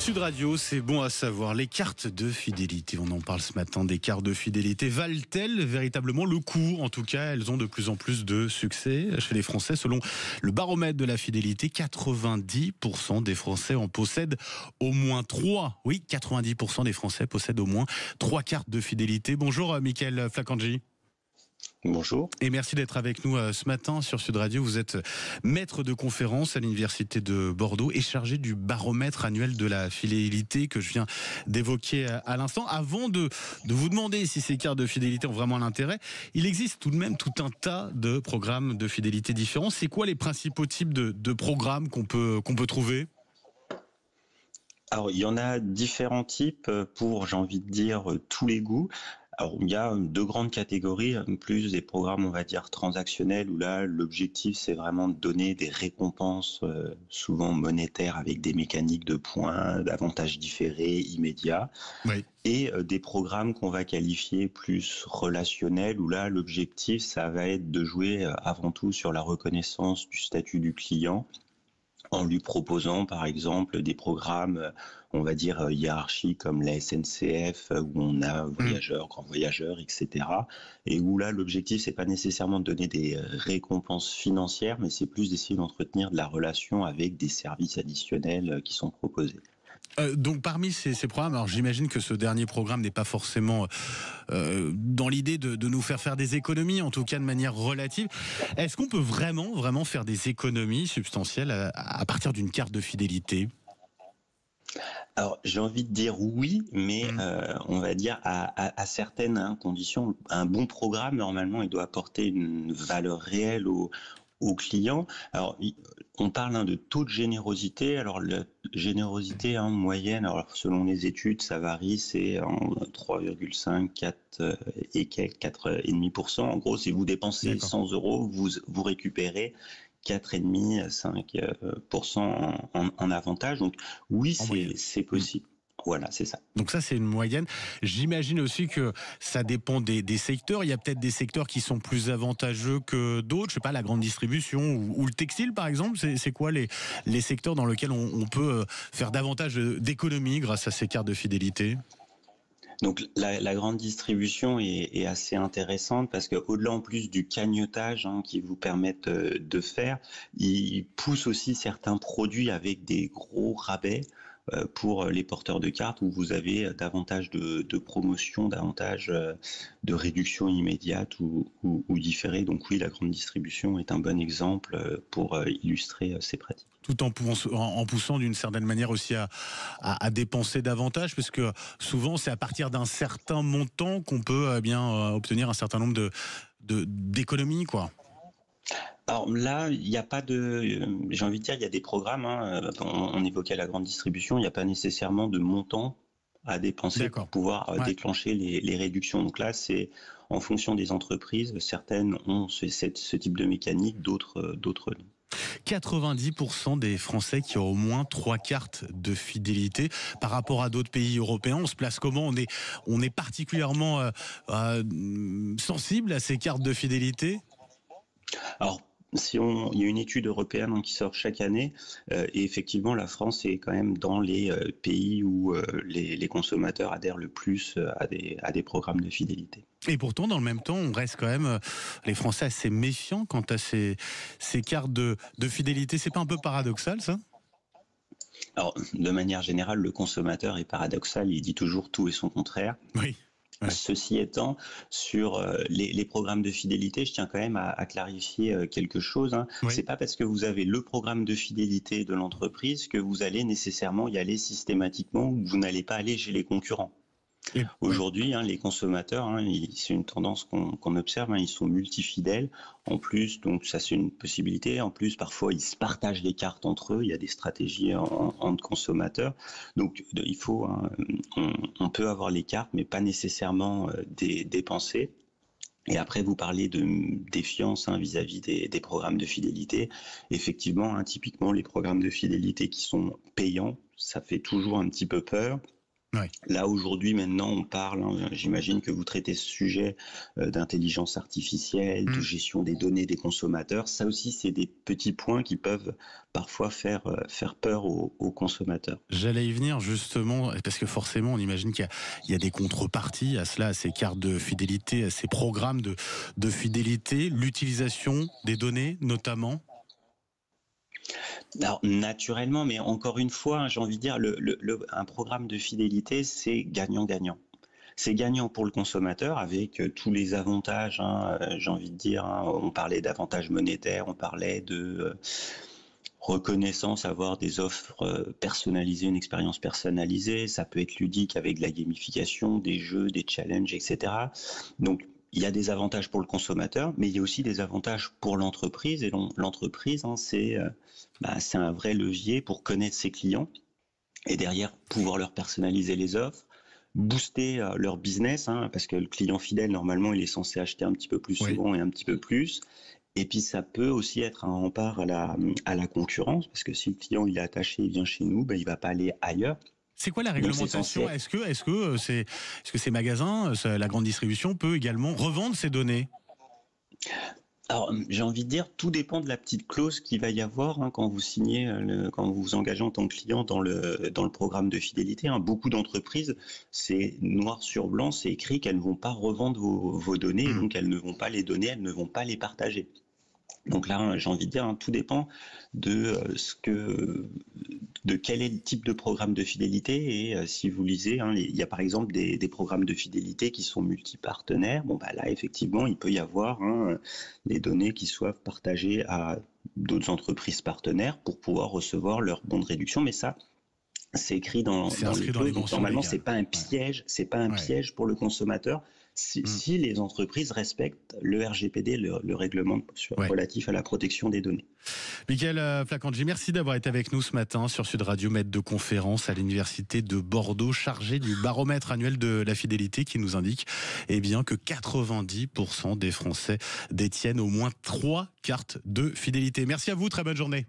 Sud Radio, c'est bon à savoir. Les cartes de fidélité, on en parle ce matin, des cartes de fidélité. Valent-elles véritablement le coup? En tout cas, elles ont de plus en plus de succès chez les Français. Selon le baromètre de la fidélité, 90% des Français en possèdent au moins 3. Oui, 90% des Français possèdent au moins 3 cartes de fidélité. Bonjour, Mickaël Flacangi. Bonjour. Et merci d'être avec nous ce matin sur Sud Radio. Vous êtes maître de conférence à l'Université de Bordeaux et chargé du baromètre annuel de la fidélité que je viens d'évoquer à l'instant. Avant de vous demander si ces cartes de fidélité ont vraiment l'intérêt, il existe tout de même tout un tas de programmes de fidélité différents. C'est quoi les principaux types de programmes qu'on peut trouver ? Alors, il y en a différents types pour, j'ai envie de dire, tous les goûts. Alors, il y a deux grandes catégories, plus des programmes, on va dire, transactionnels, où là, l'objectif, c'est vraiment de donner des récompenses, souvent monétaires, avec des mécaniques de points, d'avantages différés, immédiats. Oui. Et des programmes qu'on va qualifier plus relationnels, où là, l'objectif, ça va être de jouer avant tout sur la reconnaissance du statut du client, en lui proposant par exemple des programmes, on va dire hiérarchiques comme la SNCF, où on a voyageurs, grands voyageurs, etc. Et où là l'objectif c'est pas nécessairement de donner des récompenses financières, mais c'est plus d'essayer d'entretenir de la relation avec des services additionnels qui sont proposés. Donc parmi ces programmes, alors j'imagine que ce dernier programme n'est pas forcément dans l'idée de nous faire des économies, en tout cas de manière relative. Est-ce qu'on peut vraiment faire des économies substantielles à partir d'une carte de fidélité ? Alors j'ai envie de dire oui, mais on va dire à certaines conditions. Un bon programme, normalement, il doit apporter une valeur réelle aux clients. Alors, on parle de taux de générosité. Alors, la générosité moyenne, alors selon les études, ça varie, c'est en 3,5, 4 et quelques, 4,5%. En gros, si vous dépensez 100 €, vous récupérez 4,5, 5% en avantage. Donc, oui, c'est possible. Voilà, c'est ça. Donc ça, c'est une moyenne. J'imagine aussi que ça dépend des secteurs. Il y a peut-être des secteurs qui sont plus avantageux que d'autres. Je sais pas, la grande distribution ou le textile, par exemple. C'est quoi les secteurs dans lesquels on peut faire davantage d'économies grâce à ces cartes de fidélité ? Donc la grande distribution est assez intéressante parce que au-delà en plus du cagnotage qui vous permettent de faire, ils poussent aussi certains produits avec des gros rabais pour les porteurs de cartes où vous avez davantage de promotion, davantage de réduction immédiate ou différée. Donc oui, la grande distribution est un bon exemple pour illustrer ces pratiques. Tout en poussant d'une certaine manière aussi à dépenser davantage, parce que souvent c'est à partir d'un certain montant qu'on peut obtenir un certain nombre d'économies, quoi. Alors là, il n'y a pas j'ai envie de dire, il y a des programmes, on évoquait la grande distribution, il n'y a pas nécessairement de montant à dépenser pour pouvoir déclencher les réductions. Donc là, c'est en fonction des entreprises, certaines ont ce type de mécanique, d'autres non. 90% des Français qui ont au moins 3 cartes de fidélité. Par rapport à d'autres pays européens, on se place comment ? On est particulièrement sensible à ces cartes de fidélité ? Alors, il y a une étude européenne qui sort chaque année, et effectivement, la France est quand même dans les pays où les consommateurs adhèrent le plus à des programmes de fidélité. Et pourtant, dans le même temps, on reste quand même, les Français, assez méfiants quant à ces cartes de fidélité. C'est pas un peu paradoxal, ça ? Alors, de manière générale, le consommateur est paradoxal, il dit toujours tout et son contraire. Oui. Ouais. Ceci étant, sur les programmes de fidélité, je tiens quand même à clarifier quelque chose. Oui. C'est pas parce que vous avez le programme de fidélité de l'entreprise que vous allez nécessairement y aller systématiquement ou que vous n'allez pas aller chez les concurrents. Aujourd'hui, les consommateurs, c'est une tendance qu'on observe, ils sont multifidèles. En plus, donc ça c'est une possibilité. En plus, parfois ils se partagent les cartes entre eux. Il y a des stratégies entre consommateurs. Donc il faut, on peut avoir les cartes, mais pas nécessairement dépenser. Et après, vous parlez de défiance vis-à-vis des programmes de fidélité. Effectivement, typiquement les programmes de fidélité qui sont payants, ça fait toujours un petit peu peur. Ouais. Là, aujourd'hui, maintenant, on parle, j'imagine que vous traitez ce sujet d'intelligence artificielle, de gestion des données des consommateurs. Ça aussi, c'est des petits points qui peuvent parfois faire peur aux consommateurs. J'allais y venir justement, parce que forcément, on imagine qu'il y a des contreparties à cela, à ces cartes de fidélité, à ces programmes de fidélité, l'utilisation des données notamment. Alors, naturellement, mais encore une fois, j'ai envie de dire, un programme de fidélité, c'est gagnant-gagnant. C'est gagnant pour le consommateur avec tous les avantages, j'ai envie de dire. On parlait d'avantages monétaires, on parlait de reconnaissance, avoir des offres personnalisées, une expérience personnalisée. Ça peut être ludique avec de la gamification, des jeux, des challenges, etc. Donc, il y a des avantages pour le consommateur, mais il y a aussi des avantages pour l'entreprise. Et l'entreprise, c'est un vrai levier pour connaître ses clients et derrière pouvoir leur personnaliser les offres, booster leur business, parce que le client fidèle, normalement, il est censé acheter un petit peu plus souvent et un petit peu plus. Et puis, ça peut aussi être un rempart à la concurrence, parce que si le client il est attaché, il vient chez nous, il ne va pas aller ailleurs. C'est quoi la réglementation? Est-ce que ces magasins, la grande distribution peut également revendre ces données? Alors, j'ai envie de dire, tout dépend de la petite clause qu'il va y avoir quand vous signez, quand vous vous engagez en tant que client dans le programme de fidélité. Beaucoup d'entreprises, c'est noir sur blanc, c'est écrit qu'elles ne vont pas revendre vos données, donc elles ne vont pas les donner, elles ne vont pas les partager. Donc là, j'ai envie de dire, tout dépend de quel est le type de programme de fidélité. Et si vous lisez, il y a par exemple des programmes de fidélité qui sont multipartenaires. Là, effectivement, il peut y avoir des données qui soient partagées à d'autres entreprises partenaires pour pouvoir recevoir leur bon de réduction. Mais ça, c'est écrit dans les clauses. Donc, normalement, c'est pas un piège, c'est pas un piège pour le consommateur. Si les entreprises respectent le RGPD, le règlement relatif à la protection des données. Michael Flacanggi, merci d'avoir été avec nous ce matin sur Sud Radio, maître de conférence à l'Université de Bordeaux, chargé du baromètre annuel de la fidélité qui nous indique que 90% des Français détiennent au moins 3 cartes de fidélité. Merci à vous, très bonne journée.